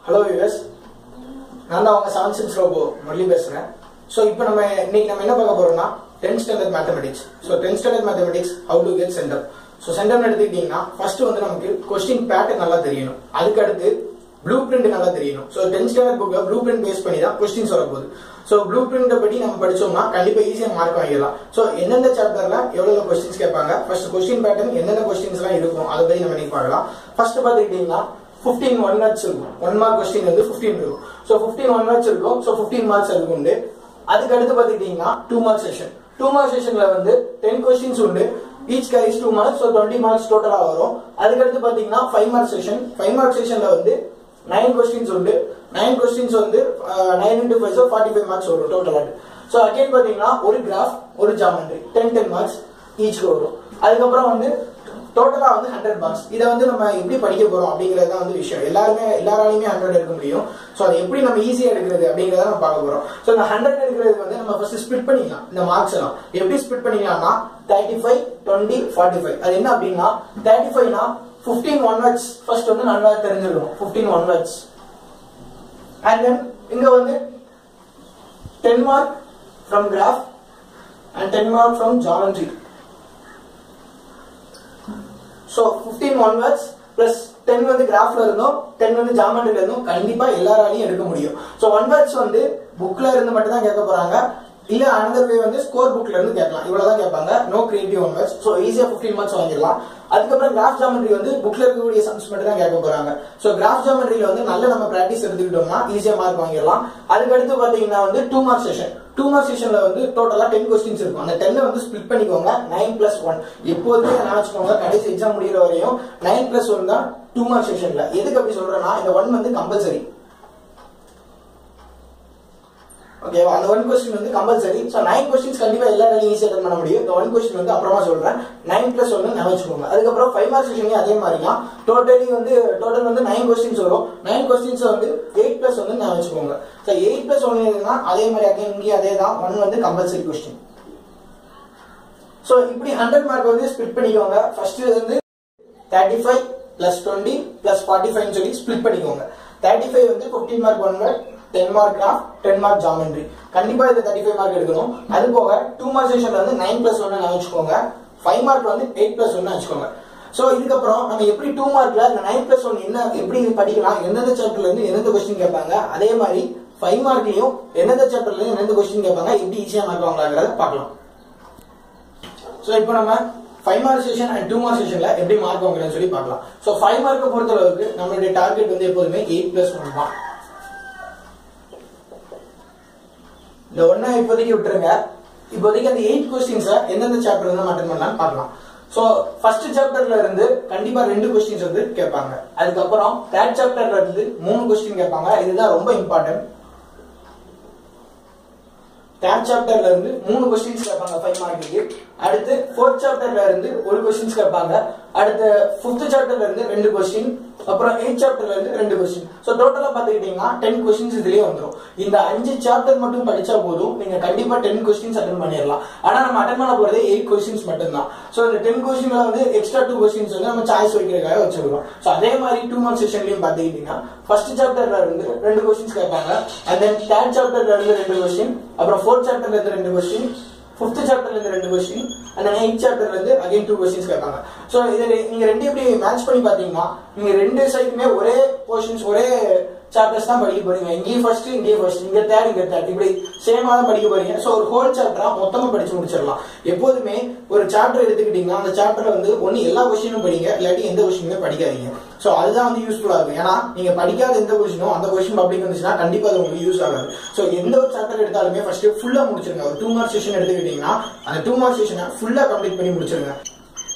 Hello viewers, நான் தான் உங்க 7th Sense Robo முரளி பேசுறேன். So இப்போ இன்னைக்கு நம்ம என்ன பார்க்க போறோம்னா 10th standard mathematics. So 10th standard mathematics how to get center. So center எடுத்துக்கிட்டீங்கன்னா first வந்து நமக்கு question pattern நல்லா தெரியணும். அதுக்கு அடுத்து blueprint நல்லா தெரியணும். So 10th standard book blueprint base பண்ணி தான் questions வர போகுது. So blueprint படி நம்ம படிச்சோம்னா கண்டிப்பா ஈஸியா மார்க் வாங்கிடலாம். So எந்தெந்த சாப்டர்ல எவ்வளவு questions கேட்பாங்க, first question pattern என்னென்ன questions எல்லாம் இருக்கும் அதை பத்தி நம்ம இன்னைக்கு பார்க்கலாம். First பாத்துக்கிட்டீங்கன்னா 15 1 marks இருக்கும். 1 mark question வந்து 15 இருக்கும். So 15 1 marks இருக்கும். So 15 marks அதுக்கு உண்டு. அதுக்கு அடுத்து பாத்துக்கிட்டீங்கன்னா 2 mark session. 2 mark sessionல வந்து 10 questions உண்டு. Each carries 2 marks, so 20 marks டோட்டலா வரும். அதுக்கு அடுத்து பாத்தீங்கன்னா 5 mark session. 5 mark sessionல வந்து 9 questions உண்டு. 9 questions வந்து 9 into 5 so 45 marks வரும் டோட்டலா. So again பாத்தீங்கன்னா ஒரு கிராஃப், ஒரு ஜியோமெட்ரி 10 marks each வரும். அதுக்கு அப்புறம் வந்து டோட்டலா வந்து 100 marks. இத வந்து நம்ம எப்படி படிக்க போறோம் அப்படிங்கறது தான் வந்து விஷயம். எல்லாராலையுமே 100 எடுக்க முடியும். சோ அது எப்படி நம்ம ஈஸியா எடுக்கிறது அப்படிங்கறத நம்ம பார்க்க போறோம். சோ இந்த 100 எடுக்கிறது வந்து நம்ம ஃபர்ஸ்ட் ஸ்ப்ளிட் பண்ணிக்கலாம். இந்த மார்க்ஸ் எல்லாம் எப்படி ஸ்ப்ளிட் பண்ணிக்கலாம்னா 35 20 45. அது என்ன அப்படின்னா 35 னா 15 1 words ஃபர்ஸ்ட் வந்து நல்லா தெரிஞ்சிருக்கும். 15 1 words. And then இங்க வந்து 10 mark from graph and 10 mark from geometry. So 15 1 words plus 10 வந்து கிராஃப்ல இருந்தோம், 10 வந்து ஜியோமெட்ரில இருந்தோம். கண்டிப்பா எல்லாராலையும் எடுக்க முடியும். So 1 words வந்து புக்ல இருந்து மட்டும் தான் கேட்க போறாங்க. இல்ல another way வந்து ஸ்கோர் புக்ல இருந்து கேட்கலாம். இவ்வளவுதான் கேட்பாங்க. No creative 1 words. So ஈஸியா 15 marks வாங்கிடலாம். அதுக்கு அப்புறம் கிராஃப் ஜியோமெட்ரி வந்து புக்ல இருக்கக்கூடிய சம்ஸ் மட்டும் தான் கேட்க போறாங்க. சோ கிராஃப் ஜியோமெட்ரியில வந்து நல்ல நம்ம பிராக்டிஸ் எடுத்துக்கிட்டோம்னா ஈஸியா மார்க் வாங்கிடலாம். அதுக்கு அடுத்து பாத்தீங்கன்னா வந்து 2 mark session. 2 mark sessionல வந்து டோட்டலா 10 questions இருக்கும். அந்த 10 வந்து ஸ்ப்ளிட் பண்ணிக்கோங்க. 9 plus 1. எப்போதுமே நான் வச்சுக்கோங்க கடைசி எக்ஸாம் முடியற வரையும் 9 plus 1 தான் 2 mark sessionல. எதுக்கு அப்படி சொல்றேன்னா இந்த 1 வந்து கம்பல்சரி. ஓகேவா, அந்த 1 question வந்து கம்பல்சரி. சோ 9 questions கண்டிப்பா எல்லாராலையும் ஈஸியா அட்டெண்ட் பண்ண முடியும். இந்த 1 question வந்து அப்புறமா சொல்றேன். 9 plus 1 ஞாபகம் வச்சுக்கோங்க. அதுக்கு அப்புறம் 5 mark session அதே மாதிரி தான். டோட்டல் வந்து 9 questions வரும். 9 questions வந்து 8 plus 1 ஞாபகம் வச்சுக்கோங்க. சோ 8 plus 1 இருக்குன்னா அதே மாதிரி அகைன் இங்க அதே தான். 1 வந்து கம்பல்சரி question. சோ இப்படி 100 மார்க் வந்து ஸ்ப்ளிட் பண்ணிக்கோங்க. ஃபர்ஸ்ட் வந்து 35 plus 20 plus 45 னு சொல்லி ஸ்ப்ளிட் பண்ணிக்கோங்க. 35 வந்து 15 mark 1 word, 10 mark graph, 10 mark geometry. கண்டிப்பா இது 35 mark எடுக்கணும். அது போக 2 mark sessionல வந்து 9 plus 1 ன்னு வெச்சுக்கோங்க. 5 mark வந்து 8 plus 1 ன்னு வெச்சுக்கோங்க. சோ இதுக்கு அப்புறம் நம்ம எப்படி 2 markல இந்த 9 plus 1 என்ன எப்படி படிக்கலாம், எந்தெந்த சாப்டர்ல இருந்து எந்தெந்த क्वेश्चन கேட்பாங்க, அதே மாதிரி 5 markலயும் எந்தெந்த சாப்டர்ல இருந்து எந்தெந்த क्वेश्चन கேட்பாங்க, எப்படி ஈஸியா மார்க் வாங்கலாம்ங்கறத பார்க்கலாம். சோ இப்போ நம்ம 5 mark session and 2 mark sessionல எப்படி மார்க் வாங்குறதுன்னு சொல்லி பார்க்கலாம். சோ 5 mark பொறுத்த அளவுக்கு நம்மளுடைய டார்கெட் வந்து எப்பவுமே 8 plus 1 தான். இந்த 1 இப்போதைக்கு விட்டுருங்க. இப்போதைக்கு அந்த 8 questions எந்தெந்த சாப்டர்ல இருந்து அட்டெண்ட் பண்ணலாம்னு பார்க்கலாம். சோ ஃபர்ஸ்ட் சாப்டர்ல இருந்து கண்டிப்பா 2 questions வந்து கேட்பாங்க. அதுக்கு அப்புறம் தேர்ட் சாப்டர்ல இருந்து 3 question கேட்பாங்க. இதுதான் ரொம்ப இம்பார்ட்டன்ட். தேர்ட் சாப்டர்ல இருந்து 3 questions கேட்பாங்க 5 மார்க்குக்கு. அடுத்து ஃபோர்த் சாப்டர்ல இருந்து ஒரு questions கேட்பாங்க. அடுத்து ஃபிஃப்த் சாப்டர்ல இருந்து 2 question, அப்புறம் 8th சாப்டர்ல இருந்து 2 question. சோ டோட்டலா பாத்துக்கிட்டீங்கன்னா 10 questions இதுலயே வந்துரும். இந்த 5 சாப்டர் மட்டும் படிச்சா போதும், நீங்க கண்டிப்பா 10 questions அட்டெண்ட் பண்ணிரலாம். ஆனா நம்ம அட்டெண்ட் பண்ண போறதே 8 questions மட்டும் தான். சோ இந்த 10 questionல வந்து எக்ஸ்ட்ரா 2 questions வந்து நம்ம சாய்ஸ் வைக்கிறதுக்காக வச்சிருக்கோம். சோ அதே மாதிரி 2 mark செஷன்லயும் பாத்துக்கிட்டீங்கன்னா ஃபர்ஸ்ட் சாப்டர்ல இருந்து 2 questions கேட்பாங்க. and then தேர்ட் சாப்டர்ல இருந்து 2 question, அப்புறம் ஃபோர்த் சாப்டர்ல இருந்து 2 question, ஃபிஃப்த் சாப்டர்ல இருந்து 2 question, and then 8th சாப்டர்ல இருந்து அகைன் 2 questions கேட்பாங்க. சோ இத நீங்க ரெண்டு எப்படி மேட்ச் பண்ணி பாத்தீங்கன்னா நீங்க ரெண்டு சைடுமே ஒரே போர்ஷன்ஸ் ஒரே சாப்டர்ஸ் தான் படிக்க போறீங்க. இங்கே ஃபர்ஸ்ட் இங்க தேர்ட் இப்படி சேமா தான் படிக்க போறீங்க. சோ ஒரு ஹோல் சாப்டரா மொத்தமா படிச்சு முடிச்சிடலாம். எப்போதுமே ஒரு சாப்டர் எடுத்துக்கிட்டீங்கன்னா அந்த சாப்டர்ல வந்து ஒன்னு எல்லா கொஸ்டினும் படிங்க, இல்லாட்டி எந்த கொஸ்டினுமே படிக்காதீங்க. சோ அதுதான் வந்து யூஸ்ஃபுல்லா இருக்கும். ஏன்னா நீங்க படிக்காத எந்த கொஸ்டினும் அந்த கொஸ்டின் பப்ளிக் வந்துச்சுன்னா கண்டிப்பா அது உங்களுக்கு யூஸ் ஆகாது. சோ எந்த ஒரு சாப்டர் எடுத்தாலுமே ஃபர்ஸ்ட் ஃபுல்லா முடிச்சிருங்க. ஒரு 2 mark செஷன் எடுத்துக்கிட்டீங்கன்னா அந்த 2 mark செஷனை ஃபுல்லா கம்ப்ளீட் பண்ணி முடிச்சிருங்க.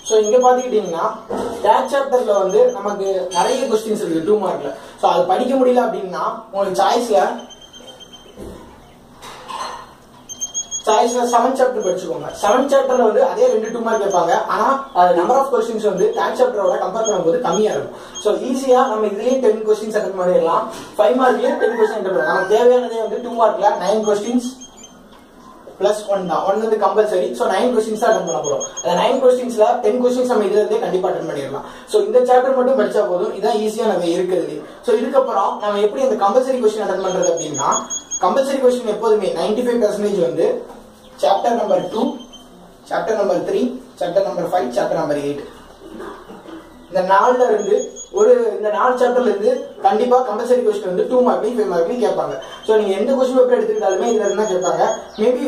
சோ இங்க பாத்துக்கிட்டீங்கன்னா தேர்ட் சாப்டர்ல வந்து நமக்கு நிறைய क्वेश्चंस இருக்கு 2 மார்க்ல. சோ அது படிக்க முடியல அப்படின்னா உங்களுக்கு சாய்ஸ்ல 7th சாப்டர் படிச்சுக்கோங்க. 7th சாப்டர்ல வந்து அதே 2 மார்க் கேட்பாங்க. ஆனா அது நம்பர் ஆஃப் क्वेश्चंस வந்து தேர்ட் சாப்டரோட கம்பேர் பண்ணும்போது கம்மியா இருக்கும். சோ ஈஸியா நம்ம இதுலயே 10 questions அட்டெண்ட் பண்ணிடலாம். 5 மார்க்லயே 10 questions அட்டெண்ட் பண்ணலாம். நமக்கு தேவையானதே வந்து 2 மார்க்ல 9 questions பிளஸ் 1 தான். 1 வந்து கம்பல்சரி. ஸோ 9 கொஸ்டின்ஸ் தான் அட்டன் பண்ண போறோம். அந்த 9 கொஸ்டின்ஸ்ல 10 கொஸ்டின்ஸ் நம்ம இதுல இருந்தே கண்டிப்பா அட்டன் பண்ணிடலாம். ஸோ இந்த சாப்டர் மட்டும் படிச்சா போதும். இதான் ஈஸியா நம்ம இருக்குது. ஸோ இதுக்கப்புறம் நம்ம எப்படி அந்த கம்பல்சரி கொஸ்டின் அட்டன் பண்றது அப்படின்னா, கம்பல்சரி கொஸ்டின் எப்போதுமே 95% வந்து chapter number 2, chapter number 3, chapter number 5, chapter number 8 இந்த 4ல இருந்து இந்த 4 சாப்டர்ல இருந்து கண்டிப்பா கம்பல்சரி கொஸ்டின் வந்து 2 மார்க் 5 மார்க் கேட்பாங்க. சோ நீங்க எந்த கொஸ்டின் பேப்பர் எடுத்துக்கிட்டாலுமே இதுல இருந்தா கேட்பாங்க. மேபி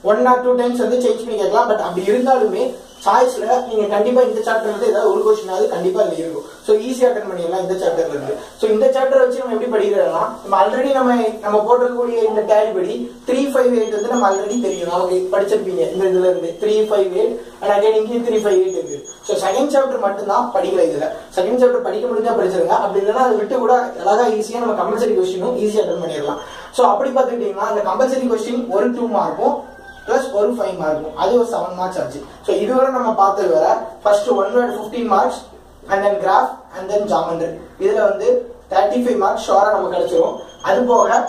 1 or 2 டைம்ஸ் வந்து சேஞ்ச் பண்ணி கேட்கலாம். பட் அப்படி இருந்தாலுமே சாய்ஸ்ல நீங்க கண்டிப்பா இந்த சாப்டர்ல இருந்து ஏதாவது ஒரு கொஸ்டினாவது கண்டிப்பா இதுல இருக்கும். சோ ஈஸியா அட்டெண்ட் பண்ணிடலாம் இந்த சாப்டர்ல இருந்து. சோ இந்த சாப்டர் வச்சு நம்ம எப்படி படிக்கிறோம்னா, நம்ம ஆல்ரெடி நம்ம போட்டிருக்கக்கூடிய இந்த டேலி படி 358 வந்து நம்ம ஆல்ரெடி தெரியும். நமக்கு படிச்சிருப்பீங்க இந்த இதுல இருந்து 358 அண்ட் அகைன் இங்கே 358 இருக்கு. சோ செகண்ட் சாப்டர் மட்டும் தான் படிக்கல. இதுல செகண்ட் சாப்டர் படிக்க முடிஞ்சா படிச்சிருங்க. அப்படி இல்லைன்னா அதை விட்டு கூட அழகா ஈஸியா நம்ம கம்பல்சரி கொஸ்டினும் ஈஸியா அட்டெண்ட் பண்ணிடலாம். சோ அப்படி பார்த்துக்கிட்டீங்கன்னா அந்த கம்பல்சரி கொஸ்டின் ஒரு 2 மார்க்கும் பிளஸ் ஒரு 5 மார்க்கும், அது ஒரு 7 மார்க்ஸ் ஆச்சு. சோ இதுவரை நம்ம பார்த்தது வர first 1 word 15 marks and then graph and then geometry. இதுல வந்து 35 மார்க்ஸ் ஷோரா நமக்கு கிடைச்சிரும். அது போக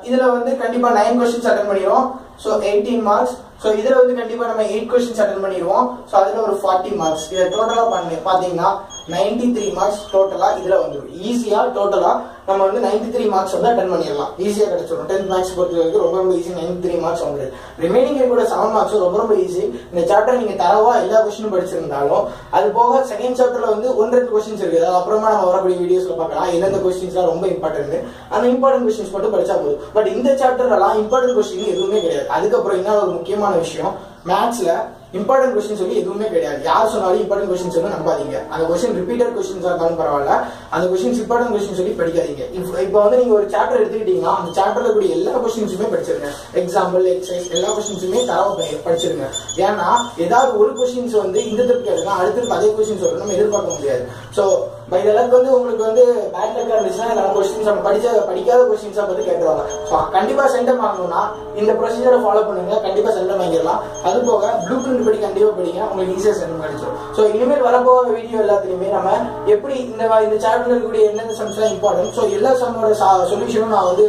இதுல வந்து கண்டிப்பா 9 கொஸ்டின்ஸ் அட்டெண்ட் பண்ணிடுவோம். So 18 marks. சோ இதுல வந்து கண்டிப்பா நம்ம 8 கொஸ்டின்ஸ் அட்டெண்ட் பண்ணிடுவோம். சோ அதுல ஒரு 40 மார்க்ஸ். இதை டோட்டலா பாத்தீங்கன்னா 93 மார்க்ஸ் டோட்டலா இதுல வந்துடும். ஈஸியா டோட்டலா நம்ம வந்து 93 மார்க்ஸ் வந்து அட்டெண்ட் பண்ணிடலாம். ஈஸியா கிடைச்சிடும். 10 மார்க்ஸ் பொறுத்த வரைக்கும் ரொம்ப ஈஸி. 93 மார்க்ஸ் வந்துடும். ரிமைனிங் கூட 7 மார்க்ஸ் ரொம்ப ஈஸி. இந்த சாப்டர் நீங்க தரவா எல்லா கொஸ்டினும் படிச்சிருந்தாலும் அது போக செகண்ட் சாப்டர்ல வந்து 1-2 கொஸ்டின்ஸ் இருக்கு. அது அப்புறமா நம்ம வரக்கூடிய வீடியோஸ்ல பார்க்கலாம். எந்தெந்த கொஸ்டின்ஸ் ரொம்ப இம்பார்ட்டன்ட், அந்த இம்பார்ட்டன்ட் கொஸ்டின்ஸ் மட்டும் படிச்சா போதும். பட் இந்த சாப்டர்லாம் இம்பார்ட்டன்ட் கொஸ்டின் எதுவுமே கிடையாது. அதுக்கப்புறம் இன்னொரு ஒரு முக்கியமான விஷயம், மேத்ஸ்ல இம்பார்ட்டன்ட் கொஸ்டின் சொல்லி எதுவுமே கிடையாது. யார் சொன்னாலும் இம்பார்ட்டன்ட் கொஸ்டின் சொல்லி நம்பாதீங்க. அந்த கொஸ்டின் ரிப்பீட்டட் கொஸ்டின்ஸா இருந்தாலும் பரவாயில்ல, அந்த கொஸ்டின்ஸ் இம்பார்ட்டன்ட் கொஸ்டின் சொல்லி படிக்காதீங்க. இப்போ வந்து நீங்க ஒரு சாப்டர் எடுத்துக்கிட்டீங்கன்னா அந்த சாப்டர்ல கூடிய எல்லா கொஸ்டின்ஸுமே படிச்சிருங்க. எக்ஸாம்பிள், எக்ஸசைஸ் எல்லா கொஸ்டின்ஸுமே தரவா படிச்சிருங்க. ஏன்னா ஏதாவது ஒரு கொஸ்டின்ஸ் வந்து இந்த திருப்பி கேட்கலாம், அடுத்து அதே கொஸ்டின்ஸ் வரும், நம்ம எதிர்பார்க்க முடியாது. ஸோ பை இதெல்லாம் வந்து உங்களுக்கு வந்து பேட் லக்கா இருந்துச்சுன்னா எல்லா கொஸ்டின்ஸ் நம்ம படிக்காத கொஸ்டின்ஸா வந்து கேட்டுருவாங்க. ஸோ கண்டிப்பா சென்டம் வாங்கணும்னா இந்த ப்ரொசீஜரை ஃபாலோ பண்ணுங்க. கண்டிப்பா சென்டம் வாங்கிடலாம். அது போக ப்ளூ பிரிண்ட் படி கண்டிப்பா படிங்க, உங்களுக்கு ஈஸியா சென்டம் கிடைச்சிடும். ஸோ இனிமேல் வரப்போகிற வீடியோ எல்லாத்துலயுமே நம்ம எப்படி இந்த சாப்டர்ல இருக்கக்கூடிய எந்தெந்த சம்ஸ் எல்லாம் இம்பார்ட்டன்ட், ஸோ எல்லா சம்மோட சொல்யூஷனும் நான் வந்து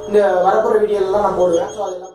இந்த வரப்போற வீடியோலாம் நான் போடுவேன். ஸோ அதெல்லாம்